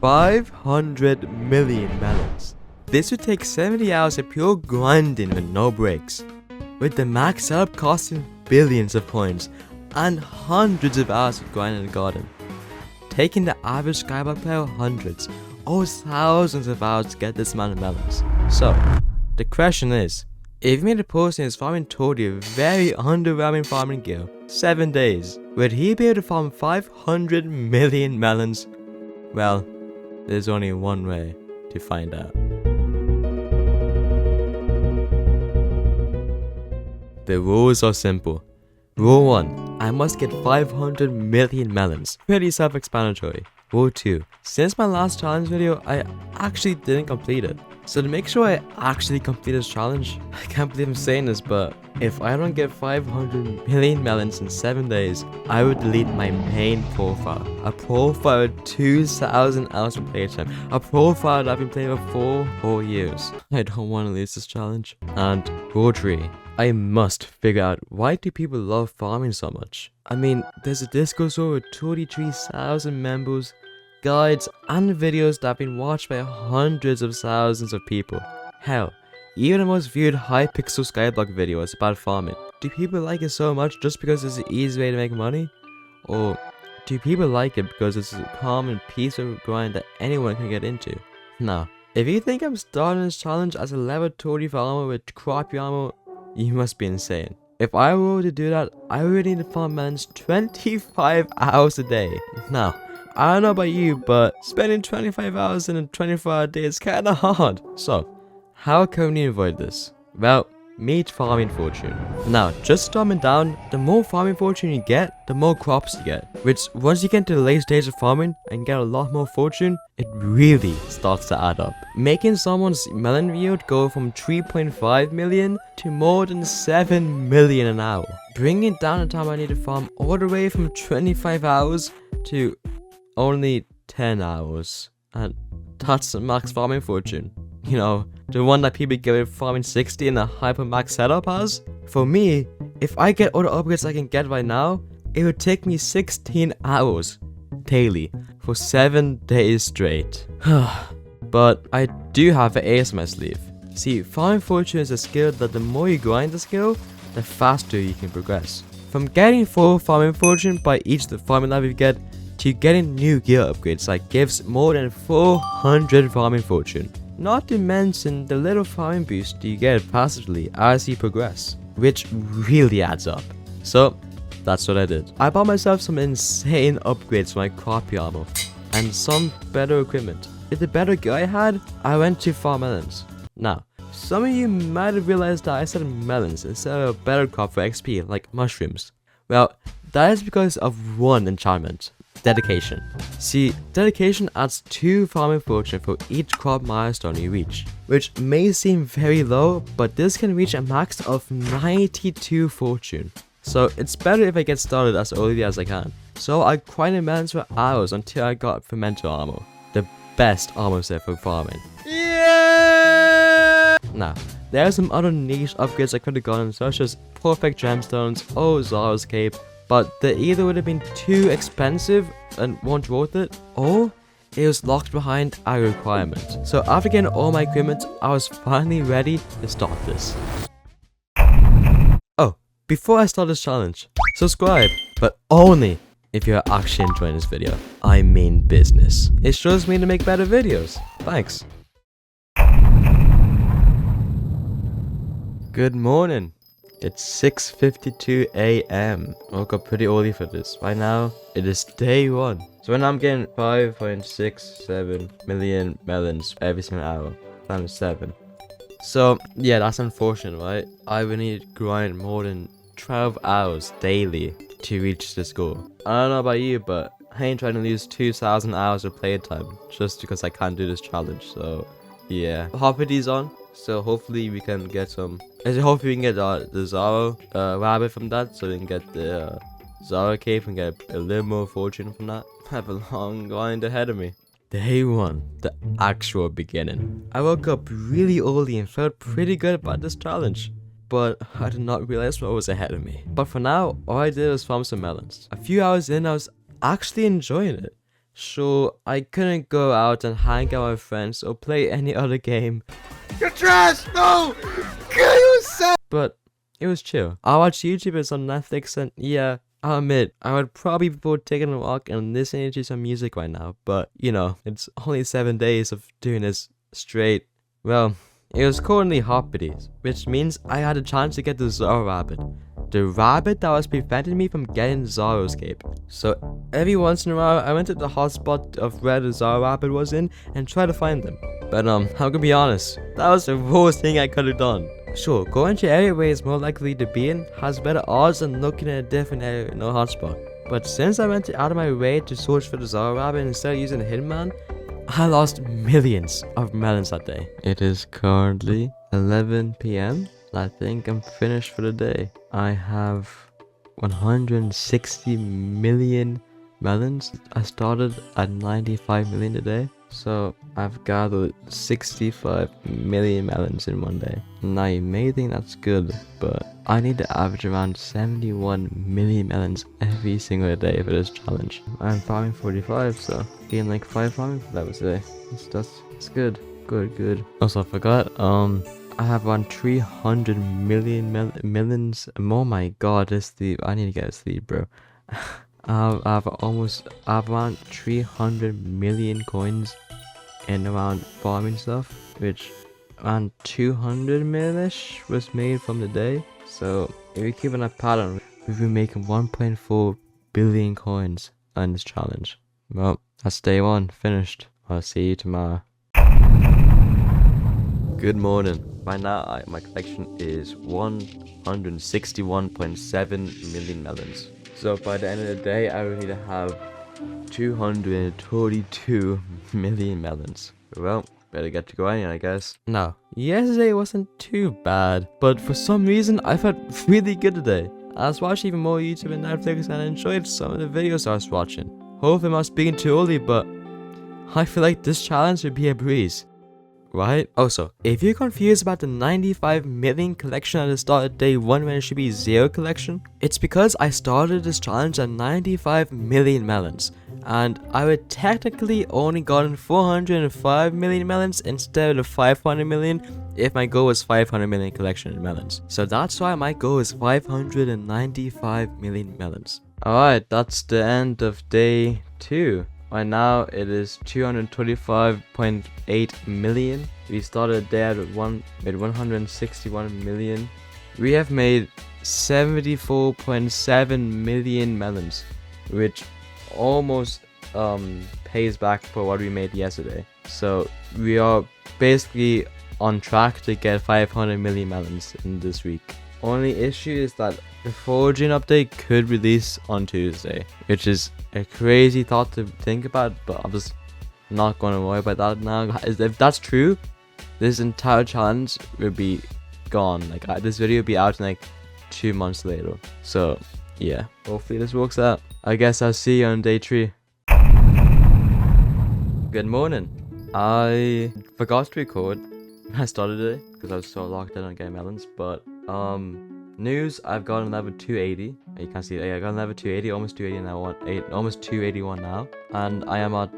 500 million melons. This would take 70 hours of pure grinding with no breaks, with the max setup costing billions of points and hundreds of hours of grinding in the garden, taking the average skyblock player hundreds or thousands of hours to get this amount of melons. So, the question is, if you made a person who's farming totally a very underwhelming farming gear, 7 days, would he be able to farm 500 million melons? Well, there's only one way to find out. The rules are simple. Rule 1. I must get 500 million melons. Pretty self-explanatory. Rule 2. Since my last challenge video, I actually didn't complete it. So to make sure I actually complete this challenge, I can't believe I'm saying this, but if I don't get 500 million melons in 7 days, I would delete my main profile. A profile with 2,000 hours of playtime. A profile that I've been playing for 4 years. I don't want to lose this challenge. And rule 3. I must figure out, why do people love farming so much? I mean, there's a Discord server with 23,000 members, guides and videos that have been watched by hundreds of thousands of people. Hell, even the most viewed Hypixel skyblock video is about farming. Do people like it so much just because it's an easy way to make money? Or do people like it because it's a calm and peaceful grind that anyone can get into? Now, if you think I'm starting this challenge as a level 30 farmer with crappy armor, you must be insane. If I were to do that, I would need to farm melons 25 hours a day. Now, I don't know about you, but spending 25 hours in a 24-hour day is kinda hard. So, how can we avoid this? Well, meet farming fortune. Now, just dumbing down, the more farming fortune you get, the more crops you get. Which, once you get into the late stage of farming and get a lot more fortune, it really starts to add up. Making someone's melon yield go from 3.5 million to more than 7 million an hour. Bringing down the time I need to farm all the way from 25 hours to only 10 hours. And that's the max farming fortune. You know, the one that people get with farming 60 in the hypermax setup has. For me, if I get all the upgrades I can get right now, it would take me 16 hours daily for 7 days straight. But I do have an ace in my sleeve. See, farming fortune is a skill that the more you grind the skill, the faster you can progress. From getting full farming fortune by each the farming level you get, to getting new gear upgrades like gives more than 400 farming fortune. Not to mention the little farming boost you get passively as you progress, which really adds up. So, that's what I did. I bought myself some insane upgrades for my crappy armor, and some better equipment. With the better gear I had, I went to farm melons. Now, some of you might have realized that I said melons instead of a better crop for XP, like mushrooms. Well, that is because of one enchantment. Dedication. See, dedication adds 2 farming fortune for each crop milestone you reach, which may seem very low, but this can reach a max of 92 fortune. So it's better if I get started as early as I can. So I grinded melons for hours until I got fermenter armor, the best armor set for farming. Yeah! Now, there are some other niche upgrades I could have gotten, such as perfect gemstones or Zara's cape, but they either would have been too expensive and weren't worth it, or it was locked behind a requirement. So after getting all my equipment, I was finally ready to start this. Oh, before I start this challenge, subscribe, but only if you're actually enjoying this video. I mean business. It shows me to make better videos. Thanks. Good morning. It's 6:52 AM. I woke up pretty early for this. Right now, it is day 1. So when I'm getting 5.67 million melons every single hour, times 7. So, yeah, that's unfortunate, right? I would need to grind more than 12 hours daily to reach this goal. I don't know about you, but I ain't trying to lose 2,000 hours of playtime just because I can't do this challenge. So, yeah. Hypixel's on. So hopefully we can get some. Hopefully we can get the Zara rabbit from that, so we can get the Zara cape and get a little more fortune from that. I have a long grind ahead of me. Day 1, the actual beginning. I woke up really early and felt pretty good about this challenge, but I did not realize what was ahead of me. But for now, all I did was farm some melons. A few hours in, I was actually enjoying it. Sure, I couldn't go out and hang out with friends or play any other game. You're trash! No! You said. But it was chill. I watch YouTubers on Netflix and yeah, I'll admit, I would probably prefer taking a walk and listening to some music right now. But, you know, it's only 7 days of doing this straight. Well, it was currently Hypixel, which means I had a chance to get the Zara rabbit. The rabbit that was preventing me from getting Zara's cape. So every once in a while, I went to the hotspot of where the Zara rabbit was in and tried to find them. But I'm gonna be honest, that was the worst thing I could have done. Sure, going to area where it's more likely to be in has better odds than looking at a different area no hotspot. But since I went out of my way to search for the Zara rabbit instead of using the Hitman, I lost millions of melons that day. It is currently 11 p.m. I think I'm finished for the day. I have 160 million melons. I started at 95 million today. So I've gathered 65 million melons in one day. Now you may think that's good, but I need to average around 71 million melons every single day for this challenge. I'm farming 45, so getting like 5 farming levels today. That's good. Good. Also I forgot, I have around 300 million melons. Oh my god, I need to get a sleep, bro. I have around 300 million coins in around farming stuff, which around 200 millish was made from the day. So if we keep on that pattern, we've been making 1.4 billion coins on this challenge. Well, that's day 1 finished. I'll see you tomorrow. Good morning. By now, my collection is 161.7 million melons. So by the end of the day, I will need to have 232 million melons. Well, better get to grinding, I guess. Now, yesterday wasn't too bad, but for some reason, I felt really good today. I was watching even more YouTube and Netflix and enjoyed some of the videos I was watching. Hopefully I'm not speaking too early, but I feel like this challenge would be a breeze. Right? Also, if you're confused about the 95 million collection at the start of day 1 when it should be 0 collection, it's because I started this challenge at 95 million melons, and I would technically only gotten 405 million melons instead of 500 million if my goal was 500 million collection in melons. So that's why my goal is 595 million melons. Alright, that's the end of day 2. Right now it is 225.8 million. We started there with 161 million. We have made 74.7 million melons, which almost pays back for what we made yesterday. So we are basically on track to get 500 million melons in this week. Only issue is that the foraging update could release on Tuesday, which is a crazy thought to think about, but I'm just not going to worry about that now. If that's true, this entire challenge will be gone. Like this video will be out in like 2 months later. So yeah, hopefully this works out. I guess I'll see you on day 3. Good morning. I forgot to record when I started today because I was so locked in on getting melons, but news, I've gotten level 280. You can't see it. I got level 280, almost 280 now, almost 281 now, and I am at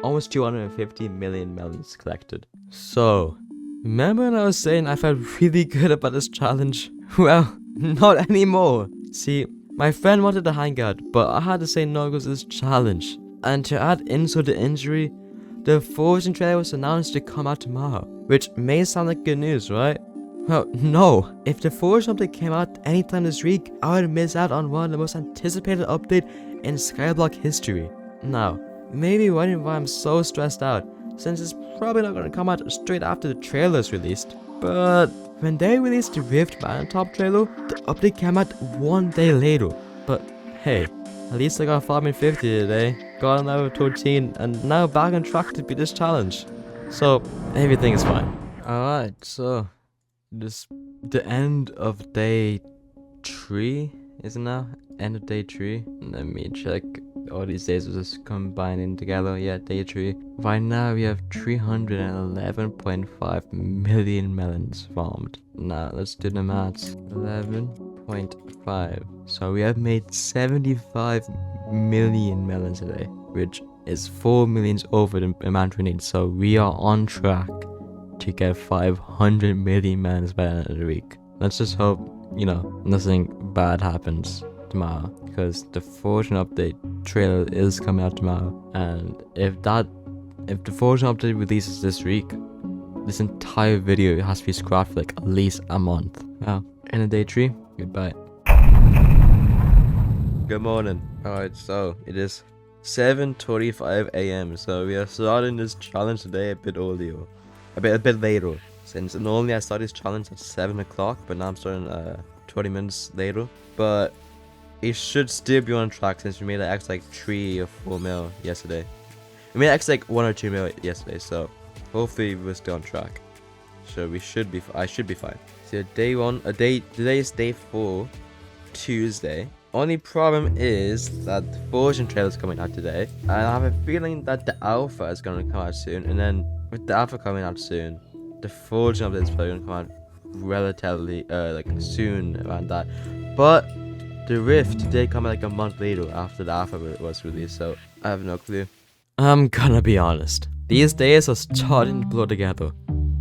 almost 250 million melons collected. So, remember when I was saying I felt really good about this challenge? Well, not anymore. See, my friend wanted to hang out, but I had to say no because of this challenge. And to add insult to injury, the foraging trailer was announced to come out tomorrow, which may sound like good news, right? Well, no. If the forage update came out anytime this week, I would miss out on one of the most anticipated updates in skyblock history. Now, you may be wondering why I'm so stressed out, since it's probably not going to come out straight after the trailer is released. But when they released the Rift Mountaintop trailer, the update came out 1 day later. But hey, at least I got farming 50 today, got on level 13, and now back on track to beat this challenge. So, everything is fine. Alright, so the end of day 3 is it now? End of day 3. Let me check. All these days are just combining together. Yeah, day 3. Right now we have 311.5 million melons farmed. Now let's do the maths. 11.5. So we have made 75 million melons today, which is 4 million over the amount we need. So we are on track to get 500 million melons by the end of the week. Let's just hope, you know, nothing bad happens tomorrow, because the Fortune update trailer is coming out tomorrow, and if the Fortune update releases this week, this entire video has to be scrapped for like at least a month. Well, in a day 3, goodbye. Good morning. Alright, so it is 7:25 a.m. So we are starting this challenge today a bit earlier, a bit later. Since normally I start this challenge at 7 o'clock, but now I'm starting 20 minutes later. But it should still be on track since we made an X like 3 or 4 mil yesterday. We made X like 1 or 2 mil yesterday, so hopefully we're still on track. So we should be. I should be fine. So today is day 4, Tuesday. Only problem is that the Fortune trailer is coming out today, and I have a feeling that the alpha is gonna come out soon. And then with the alpha coming out soon, the Fortune update is probably gonna come out relatively like soon around that. But the Rift did come out like a month later after the alpha was released, so I have no clue. I'm gonna be honest. These days are starting to blur together.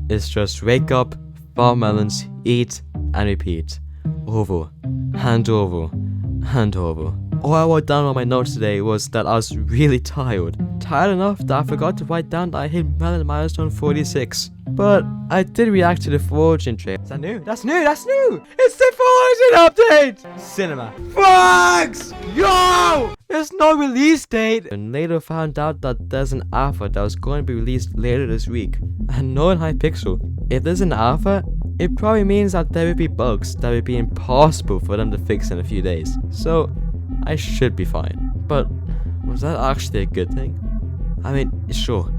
It's just wake up, farm melons, eat, and repeat. Over, and over, and over. All I wrote down on my notes today was that I was really tired. Tired enough that I forgot to write down that I hit melon milestone 46. But I did react to the Fortune trailer. Is that new? That's new! That's new! It's the Fortune update! Cinema. Fucks! Yo! There's no release date! And later found out that there's an alpha that was going to be released later this week. And knowing Hypixel, if there's an alpha, it probably means that there would be bugs that would be impossible for them to fix in a few days. So, I should be fine. But, was that actually a good thing? I mean, sure,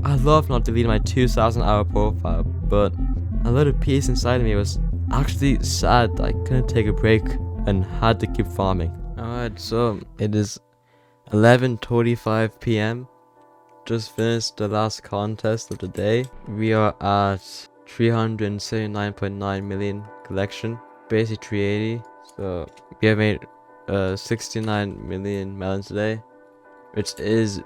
I love not deleting my 2,000 hour profile, but a little piece inside of me was actually sad that I couldn't take a break and had to keep farming. Alright, so it is 11:35 p.m. Just finished the last contest of the day. We are at 379.9 million collection, basically 380. So we have made 69 million melons today, which is,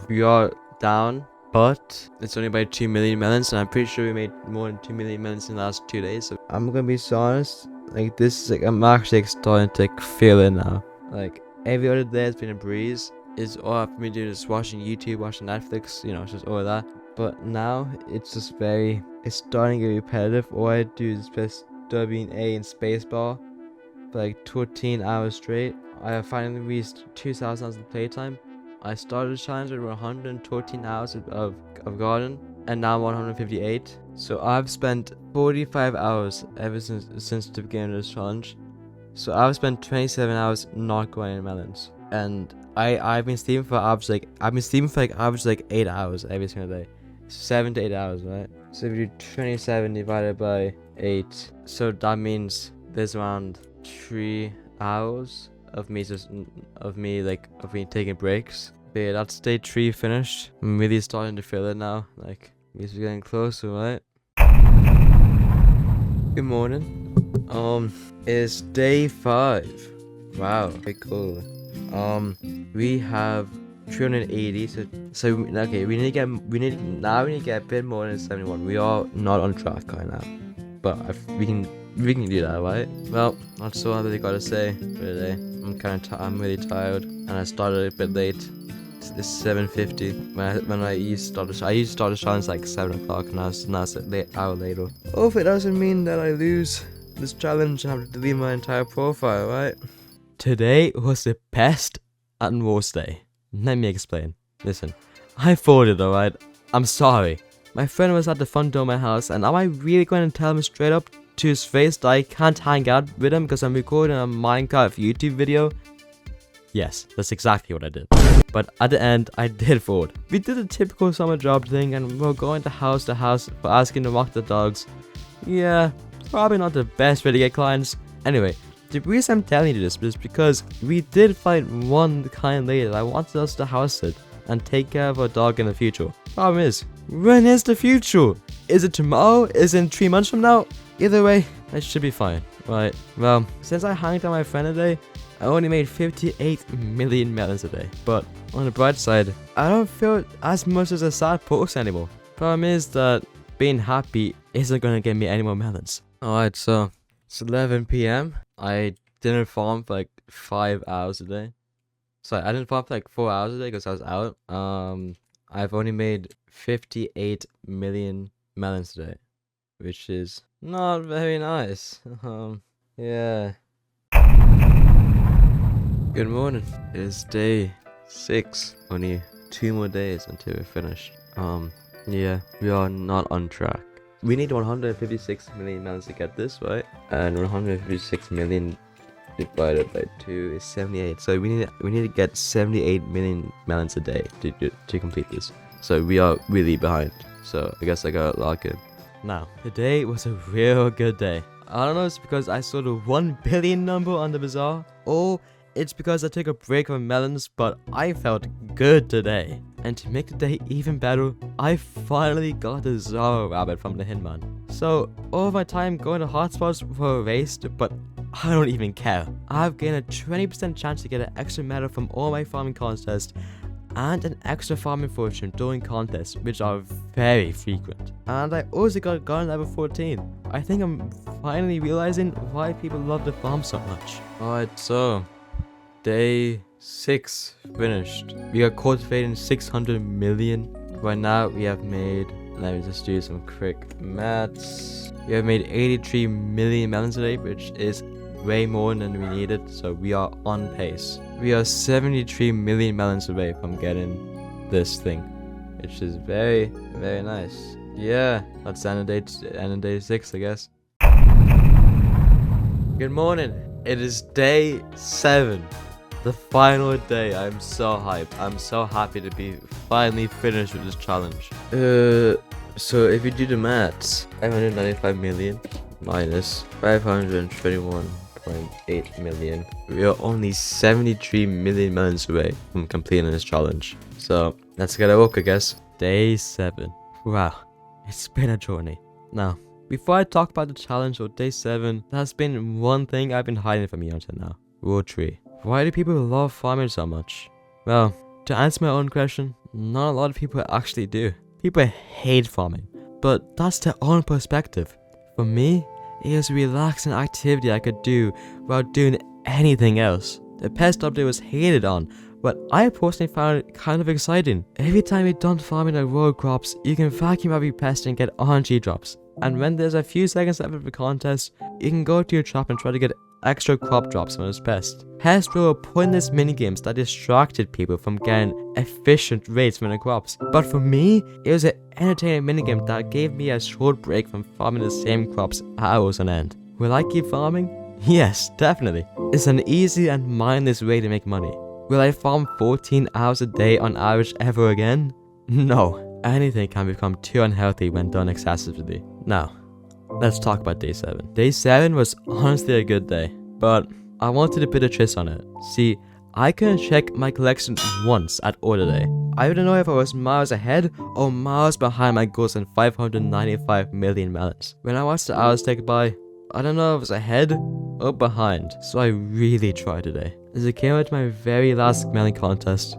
we are down, but it's only by 2 million melons, and I'm pretty sure we made more than 2 million melons in the last 2 days. So I'm gonna be so honest, like this is like, I'm actually starting to like feel it now. Like every other day has been a breeze. It's all I've been doing is watching YouTube, watching Netflix, you know, it's just all of that. But now it's just it's starting to get repetitive. All I do is press W and A and spacebar for like 13 hours straight. I have finally reached 2,000 hours of playtime. I started the challenge with 113 hours of garden, and now I'm 158. So I've spent 45 hours ever since the beginning of this challenge. So I've spent 27 hours not growing any melons, and I've been sleeping for average like 8 hours every single day. 7 to 8 hours, right? So if you do 27 divided by 8, so that means there's around 3 hours of me taking breaks. But yeah, that's day 3 finished. I'm really starting to feel it now. Like, we're getting closer, right? Good morning. It's day 5. Wow, very cool. We have 380. So okay, we need to get a bit more than 71. We are not on track right now, but we can do that, right? Well, that's all I really gotta say for today. I'm really tired, and I started a bit late. It's 7:50 when I used to start the challenge like 7 o'clock, and now it's a late hour later. Hopefully it doesn't mean that I lose this challenge and have to delete my entire profile, right? Today was the best and worst day. Let me explain. Listen, I folded, alright? I'm sorry. My friend was at the front door of my house, and am I really going to tell him straight up to his face that I can't hang out with him because I'm recording a Minecraft YouTube video? Yes, that's exactly what I did. But at the end, I did fold. We did a typical summer job thing, and we were going to house for asking to walk the dogs. Yeah, probably not the best way to get clients. Anyway, the reason I'm telling you this is because we did find one kind lady that wanted us to house sit and take care of our dog in the future. Problem is, when is the future? Is it tomorrow? Is it in 3 months from now? Either way, I should be fine. Right, well, since I hanged out with my friend today, I only made 58 million melons a day. But on the bright side, I don't feel as much as a sad person anymore. Problem is that being happy isn't gonna get me any more melons. Alright, so it's 11 p.m. I didn't farm for like 5 hours a day. Sorry, I didn't farm for like 4 hours a day because I was out. I've only made 58 million melons today, which is not very nice. Yeah. Good morning. It is day 6. Only 2 more days until we're finished. Yeah, we are not on track. We need 156 million melons to get this, right? And 156 million divided by 2 is 78. So we need to get 78 million melons a day to complete this. So we are really behind. So I guess I gotta log in. Now, today was a real good day. I don't know if it's because I saw the 1 billion number on the bazaar, or it's because I took a break from melons, but I felt good today. And to make the day even better, I finally got the Zara rabbit from the Hinman. So all of my time going to hotspots were erased, but I don't even care. I've gained a 20% chance to get an extra medal from all my farming contests and an extra farming fortune during contests, which are very frequent. And I also got Garden level 14. I think I'm finally realizing why people love the farm so much. Alright, so day 6 finished. We are cultivating 600 million. Right now we have made, let me just do some quick maths. We have made 83 million melons today, which is way more than we needed, so we are on pace. We are 73 million melons away from getting this thing, which is very, very nice. Yeah, that's end of day 6, I guess. Good morning. It is day 7. The final day. I'm so hyped. I'm so happy to be finally finished with this challenge. So if you do the maths, 595 million minus 521.8 million. We are only 73 million melons away from completing this challenge. So let's get a work, I guess. Day 7. Wow, it's been a journey. Now, before I talk about the challenge or day 7, there's been one thing I've been hiding from you until now. Rule 3. Why do people love farming so much? Well, to answer my own question, not a lot of people actually do. People hate farming, but that's their own perspective. For me, it was a relaxing activity I could do without doing anything else. The pest update was hated on, but I personally found it kind of exciting. Every time you're done farming the row crops, you can vacuum every pest and get RNG drops. And when there's a few seconds left of the contest, you can go to your trap and try to get extra crop drops from this pest. Pests were pointless minigames that distracted people from getting efficient rates from the crops. But for me, it was an entertaining minigame that gave me a short break from farming the same crops hours on end. Will I keep farming? Yes, definitely. It's an easy and mindless way to make money. Will I farm 14 hours a day on average ever again? No. Anything can become too unhealthy when done excessively. Now, let's talk about day 7. Day 7 was honestly a good day, but I wanted to put a twist on it. See, I couldn't check my collection once at all today. I didn't know if I was miles ahead or miles behind my goals in 595 million melons. When I watched the hours tick by, I don't know if I was ahead or behind, so I really tried today. As it came out to my very last melon contest,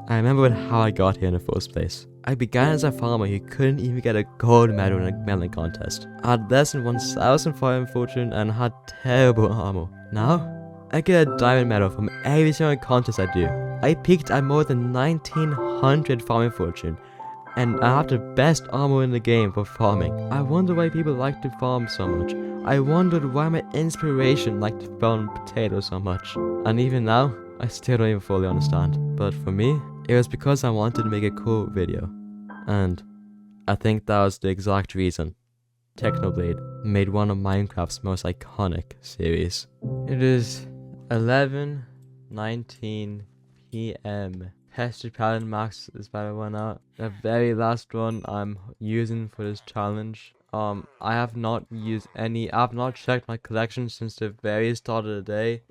I remembered how I got here in the first place. I began as a farmer who couldn't even get a gold medal in a melon contest. I had less than 1,000 farming fortune and had terrible armor. Now, I get a diamond medal from every single contest I do. I peaked at more than 1,900 farming fortune, and I have the best armor in the game for farming. I wonder why people like to farm so much. I wondered why my inspiration liked to farm potatoes so much. And even now, I still don't even fully understand. But for me, it was because I wanted to make a cool video. And I think that was the exact reason Technoblade made one of Minecraft's most iconic series. It is 11:19 p.m. Pester Paladin Max is about to run out. The very last one I'm using for this challenge. I have not checked my collection since the very start of the day.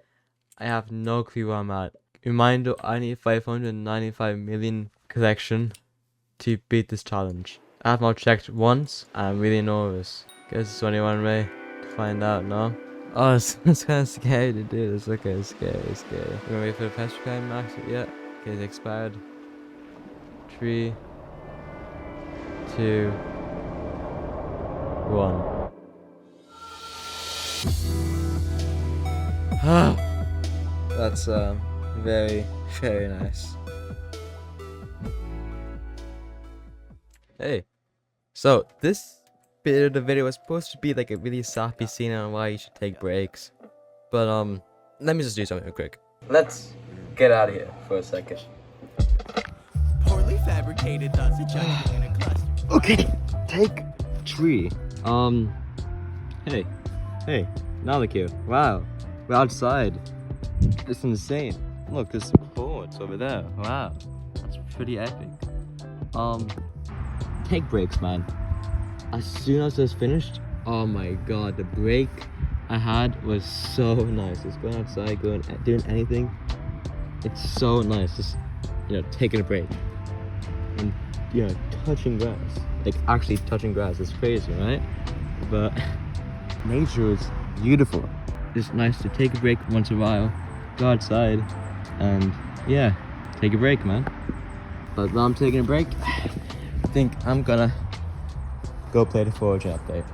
I have no clue where I'm at. Reminder, I need 595 million collection to beat this challenge. I have not checked once. I'm really nervous. Guess it's only one way to find out, no? Oh, it's kind of scary to do this. Okay, it's scary. You wanna wait for the pasture time, Max? Yeah. Okay, it's expired. 3, 2, 1. That's very, very nice. Hey, so this bit of the video was supposed to be like a really sappy scene on why you should take breaks, but let me just do something real quick. Let's get out of here for a second. Poorly fabricated, thus adjusted in a cluster. Okay, take 3. Hey, Naillic here. Wow, we're outside. It's insane. Look, there's some boards over there. Wow, that's pretty epic. Take breaks, man. As soon as it's finished, oh my god, the break I had was so nice. Just going outside, doing anything. It's so nice. Just, taking a break and touching grass. Like actually touching grass. It's crazy, right? But nature is beautiful. It's nice to take a break once in a while, go outside, and yeah, take a break, man. But while I'm taking a break, I think I'm gonna go play the forge update.